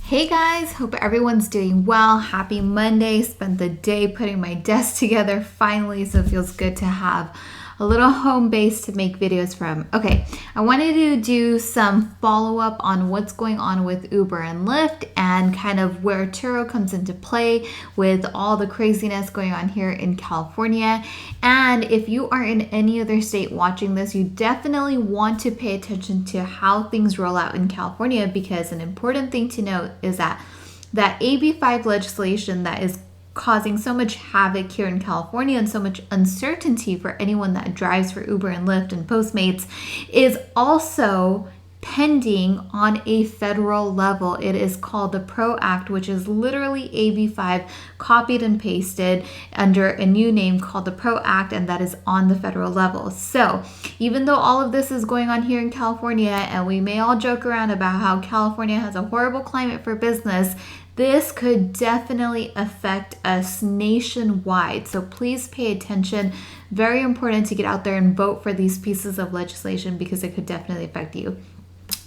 Hey guys, hope everyone's doing well. Happy Monday. Spent the day putting my desk together finally, so it feels good to have a little home base to make videos from. Okay, I wanted to do some follow-up on what's going on with Uber and Lyft and kind of where Turo comes into play with all the craziness going on here in California. And if you are in any other state watching this, you definitely want to pay attention to how things roll out in California, because an important thing to note is that AB5 legislation that is causing so much havoc here in California and so much uncertainty for anyone that drives for Uber and Lyft and Postmates is also pending on a federal level. It is called the PRO Act, which is literally AB5 copied and pasted under a new name called the PRO Act, and that is on the federal level. So even though all of this is going on here in California, and we may all joke around about how California has a horrible climate for business, this could definitely affect us nationwide. So please pay attention. Very important to get out there and vote for these pieces of legislation because it could definitely affect you.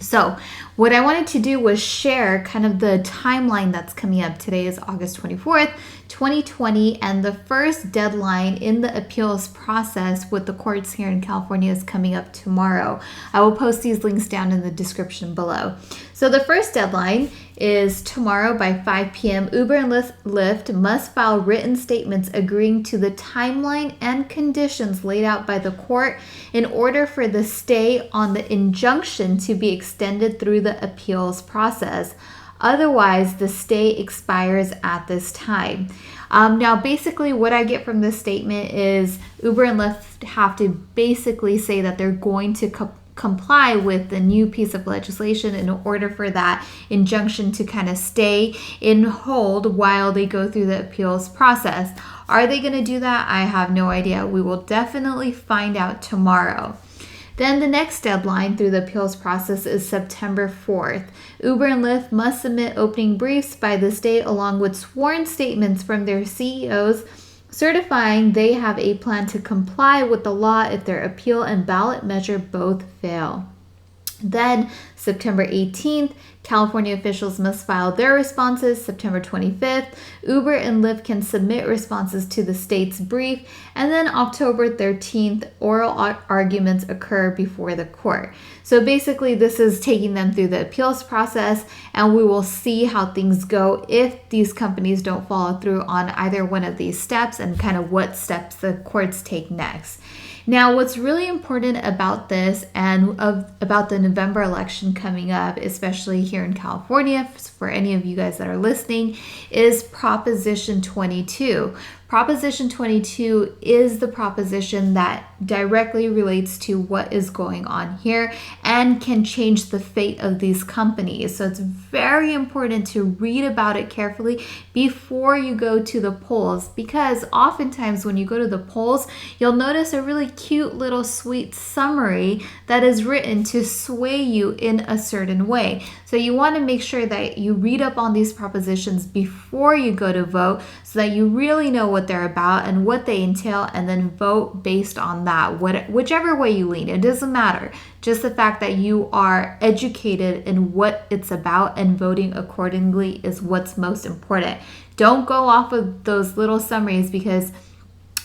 So what I wanted to do was share kind of the timeline that's coming up. Today is August 24th, 2020, and the first deadline in the appeals process with the courts here in California is coming up tomorrow. I will post these links down in the description below. So the first deadline is tomorrow by 5 p.m. Uber and Lyft must file written statements agreeing to the timeline and conditions laid out by the court in order for the stay on the injunction to be extended through the appeals process. Otherwise, the stay expires at this time. Now, basically what I get from this statement is Uber and Lyft have to basically say that they're going to comply with the new piece of legislation in order for that injunction to kind of stay in hold while they go through the appeals process. Are they going to do that? I have no idea. We will definitely find out tomorrow. Then the next deadline through the appeals process is September 4th. Uber and Lyft must submit opening briefs by this date along with sworn statements from their CEOs certifying they have a plan to comply with the law if their appeal and ballot measure both fail. Then September 18th, California officials must file their responses. September 25th, Uber and Lyft can submit responses to the state's brief. And then October 13th, oral arguments occur before the court. So basically, this is taking them through the appeals process, and we will see how things go if these companies don't follow through on either one of these steps and kind of what steps the courts take next. Now, what's really important about this and about the November election coming up, especially here in California, for any of you guys that are listening, is Proposition 22. Proposition 22 is the proposition that directly relates to what is going on here and can change the fate of these companies. So it's very important to read about it carefully before you go to the polls, because oftentimes when you go to the polls, you'll notice a really cute little sweet summary that is written to sway you in a certain way. So you want to make sure that you read up on these propositions before you go to vote so that you really know what they're about and what they entail, and then vote based on that, whichever way you lean. It doesn't matter. Just the fact that you are educated in what it's about and voting accordingly is what's most important. Don't go off of those little summaries, because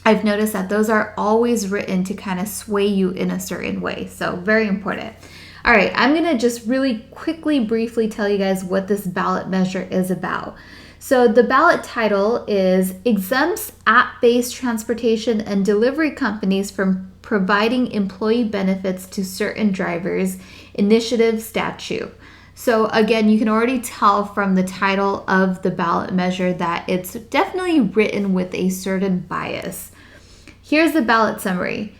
I've noticed that those are always written to kind of sway you in a certain way. So very important. All right, I'm going to just really quickly, briefly tell you guys what this ballot measure is about. So the ballot title is Exempts App-Based Transportation and Delivery Companies from Providing Employee Benefits to Certain Drivers Initiative Statute. So again, you can already tell from the title of the ballot measure that it's definitely written with a certain bias. Here's the ballot summary.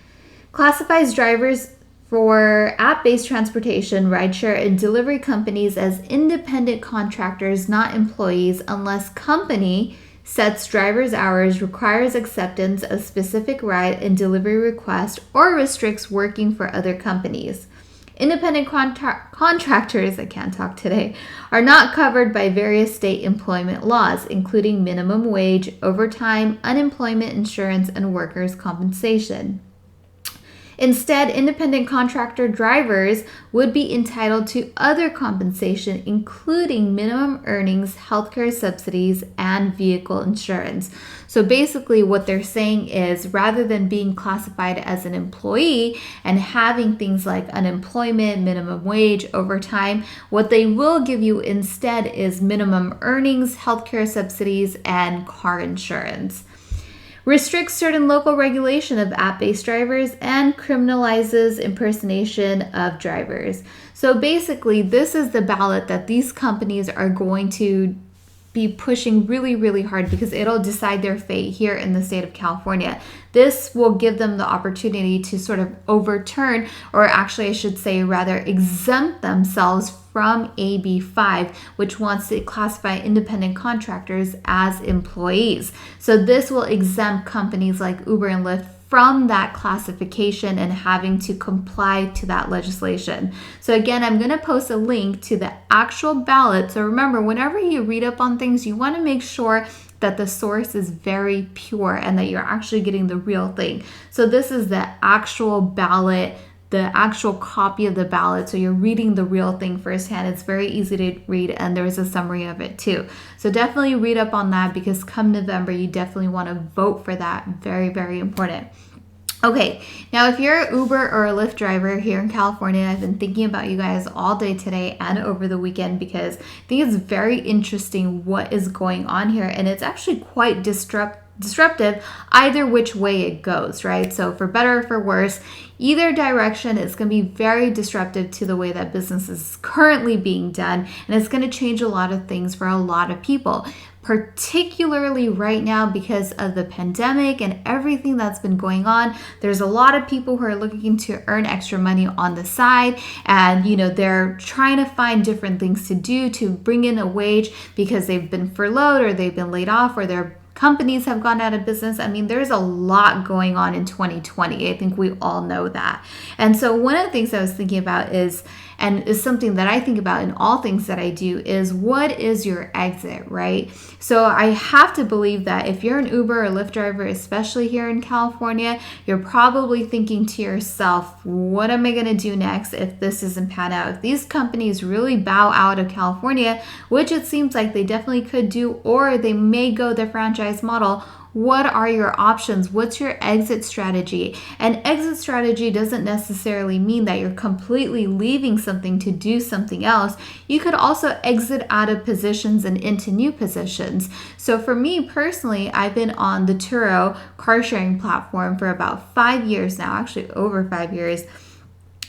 Classifies drivers for app-based transportation, rideshare, and delivery companies as independent contractors, not employees, unless company sets driver's hours, requires acceptance of specific ride and delivery request, or restricts working for other companies. Independent contractors, I can't talk today, are not covered by various state employment laws, including minimum wage, overtime, unemployment insurance, and workers' compensation. Instead, independent contractor drivers would be entitled to other compensation, including minimum earnings, healthcare subsidies, and vehicle insurance. So basically what they're saying is, rather than being classified as an employee and having things like unemployment, minimum wage, overtime, what they will give you instead is minimum earnings, healthcare subsidies, and car insurance. Restricts certain local regulation of app-based drivers and criminalizes impersonation of drivers. So basically, this is the ballot that these companies are going to be pushing really, really hard, because it'll decide their fate here in the state of California. This will give them the opportunity to sort of overturn, or actually I should say rather exempt themselves from AB 5, which wants to classify independent contractors as employees. So this will exempt companies like Uber and Lyft from that classification and having to comply to that legislation. So again, I'm going to post a link to the actual ballot. So remember, whenever you read up on things, you want to make sure that the source is very pure and that you're actually getting the real thing. So this is the actual ballot, the actual copy of the ballot. So you're reading the real thing firsthand. It's very easy to read, and there's a summary of it too. So definitely read up on that, because come November, you definitely want to vote for that. Very, very important. Okay, now if you're an Uber or a Lyft driver here in California, I've been thinking about you guys all day today and over the weekend, because I think it's very interesting what is going on here, and it's actually quite disruptive either which way it goes, right? So for better or for worse, either direction, it's going to be very disruptive to the way that business is currently being done, and it's going to change a lot of things for a lot of people, particularly right now because of the pandemic and everything that's been going on. There's a lot of people who are looking to earn extra money on the side, and they're trying to find different things to do to bring in a wage because they've been furloughed or they've been laid off or their companies have gone out of business. I mean, there's a lot going on in 2020. I think we all know that. And so one of the things I was thinking about is something that I think about in all things that I do, is what is your exit, right? So I have to believe that if you're an Uber or Lyft driver, especially here in California, you're probably thinking to yourself, what am I going to do next if this doesn't pan out? If these companies really bow out of California, which it seems like they definitely could do, or they may go the franchise model, what are your options? What's your exit strategy? And exit strategy doesn't necessarily mean that you're completely leaving something to do something else. You could also exit out of positions and into new positions. So for me personally, I've been on the Turo car sharing platform for about 5 years now, actually over 5 years.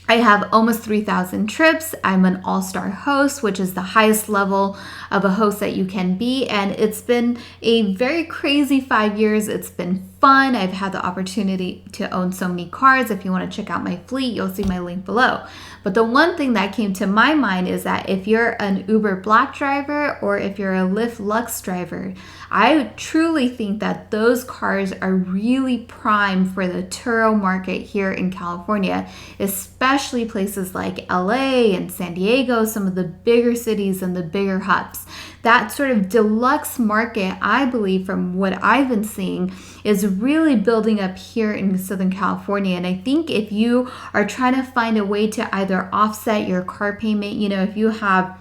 I have almost 3,000 trips. I'm an all-star host, which is the highest level of a host that you can be. And it's been a very crazy 5 years. It's been fun. I've had the opportunity to own so many cars. If you want to check out my fleet, you'll see my link below. But the one thing that came to my mind is that if you're an Uber Black driver or if you're a Lyft Lux driver, I truly think that those cars are really prime for the Turo market here in California, especially places like LA and San Diego, some of the bigger cities and the bigger hubs. That sort of deluxe market, I believe, from what I've been seeing, is really building up here in Southern California. And I think if you are trying to find a way to either offset your car payment, if you have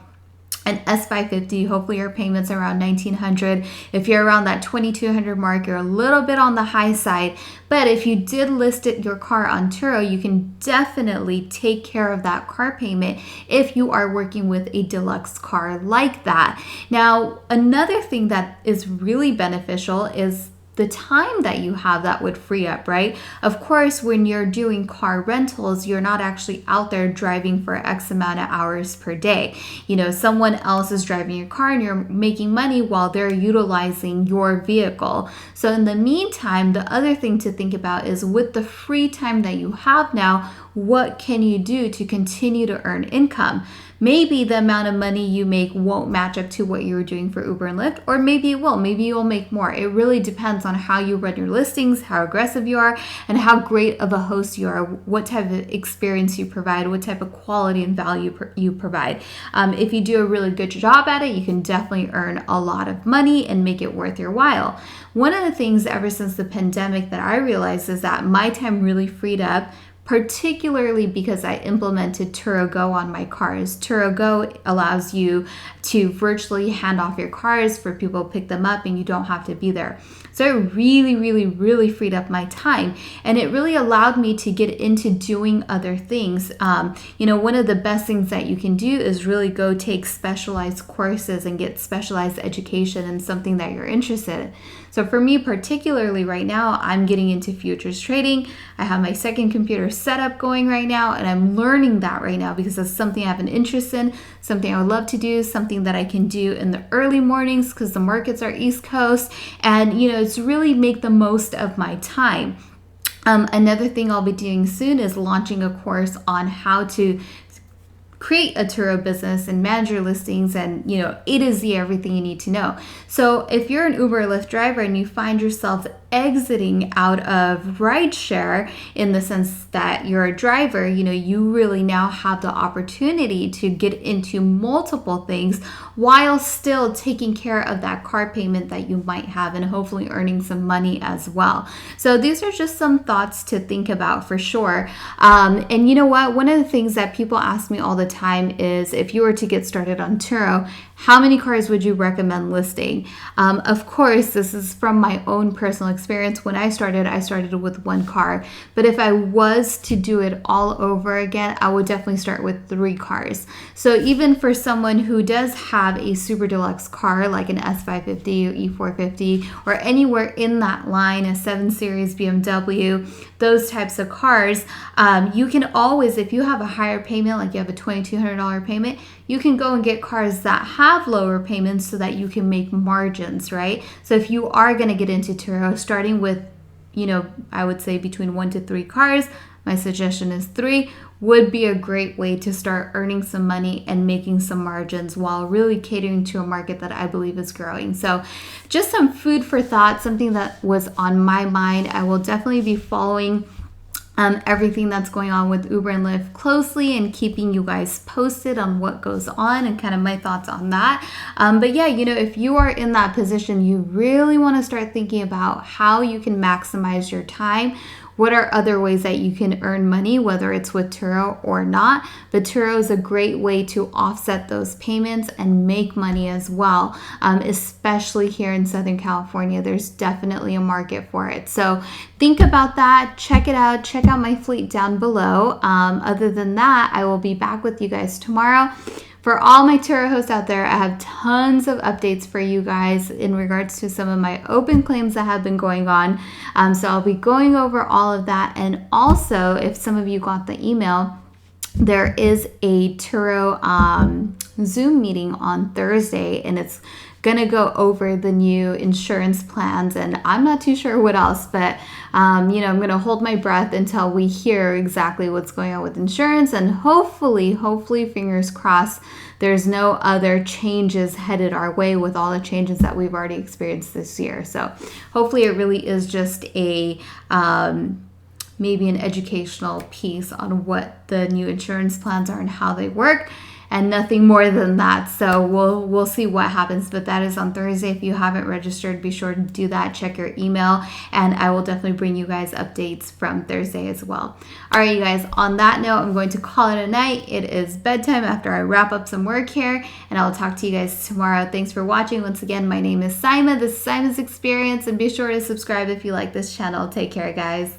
an S550, hopefully your payment's around $1,900. If you're around that $2,200 mark, you're a little bit on the high side. But if you did list your car on Turo, you can definitely take care of that car payment if you are working with a deluxe car like that. Now, another thing that is really beneficial is the time that you have that would free up, right? Of course, when you're doing car rentals, you're not actually out there driving for X amount of hours per day. Someone else is driving your car and you're making money while they're utilizing your vehicle. So in the meantime, the other thing to think about is, with the free time that you have now, what can you do to continue to earn income? Maybe the amount of money you make won't match up to what you were doing for Uber and Lyft, or maybe it will. Maybe you'll make more. It really depends on how you run your listings, how aggressive you are, and how great of a host you are, what type of experience you provide, what type of quality and value you provide. If you do a really good job at it, you can definitely earn a lot of money and make it worth your while. One of the things ever since the pandemic that I realized is that my time really freed up particularly because I implemented Turo Go on my cars. Turo Go allows you to virtually hand off your cars for people to pick them up and you don't have to be there. So it really freed up my time, and it really allowed me to get into doing other things. One of the best things that you can do is really go take specialized courses and get specialized education in something that you're interested in. So for me, particularly right now, I'm getting into futures trading. I have my second computer setup going right now, and I'm learning that right now because that's something I have an interest in, something I would love to do, something that I can do in the early mornings because the markets are East Coast, and it's really make the most of my time. Another thing I'll be doing soon is launching a course on how to create a Turo business and manage your listings and, A to Z, everything you need to know. So if you're an Uber or Lyft driver and you find yourself exiting out of rideshare in the sense that you're a driver, you really now have the opportunity to get into multiple things while still taking care of that car payment that you might have and hopefully earning some money as well. So these are just some thoughts to think about for sure. And you know what? One of the things that people ask me all the time is, if you were to get started on Turo, how many cars would you recommend listing? Of course, this is from my own personal experience. When I started with one car. But if I was to do it all over again, I would definitely start with 3 cars. So even for someone who does have a super deluxe car like an S550 or E450 or anywhere in that line, a 7 Series BMW, those types of cars, you can always, if you have a higher payment, like you have a $2,200 payment, you can go and get cars that have lower payments so that you can make margins, right? So if you are going to get into Turo, starting with, I would say between 1 to 3 cars, my suggestion is 3, would be a great way to start earning some money and making some margins while really catering to a market that I believe is growing. So just some food for thought, something that was on my mind. I will definitely be following everything that's going on with Uber and Lyft closely and keeping you guys posted on what goes on and kind of my thoughts on that. But yeah, if you are in that position, you really want to start thinking about how you can maximize your time. What are other ways that you can earn money, whether it's with Turo or not? But Turo is a great way to offset those payments and make money as well, especially here in Southern California. There's definitely a market for it. So think about that. Check it out. Check out my fleet down below. Other than that, I will be back with you guys tomorrow. For all my Turo hosts out there, I have tons of updates for you guys in regards to some of my open claims that have been going on. So I'll be going over all of that. And also, if some of you got the email, there is a Turo Zoom meeting on Thursday, and it's gonna go over the new insurance plans, and I'm not too sure what else, but I'm gonna hold my breath until we hear exactly what's going on with insurance, and hopefully fingers crossed, there's no other changes headed our way with all the changes that we've already experienced this year. So hopefully it really is just a maybe an educational piece on what the new insurance plans are and how they work, and nothing more than that. So we'll see what happens, but that is on Thursday. If you haven't registered, be sure to do that. Check your email, and I will definitely bring you guys updates from Thursday as well. All right, you guys, on that note, I'm going to call it a night. It is bedtime after I wrap up some work here, and I'll talk to you guys tomorrow. Thanks for watching. Once again, my name is Saimah. This is Saimah's Experience, and be sure to subscribe if you like this channel. Take care, guys.